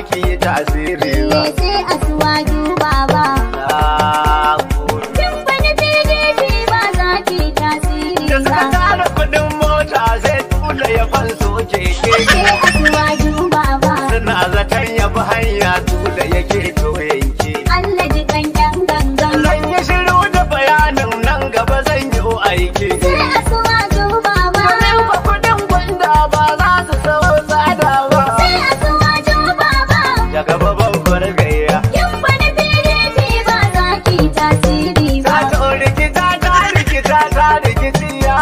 ki yi tasiri ba. sai asuwaju baba. Kin bani PDP ba za ki tasiri Da suka ba. tara kudin mota sai tula ya fanso keke. Sai asuwaju baba. Suna zaton ya bi hanya tula yake to yanke. Allah ji kan yan gangan. Zan yi shiru da bayanin nan gaba zan yi aiki. Sai asuwaju baba. Domin ba kudin gwanda ba za su sau tsada ba. Sai asuwaju baba. Daga babbar gayya. Kin bani PDP ba za ki tasiri ba. Ta rikita ta rikici ya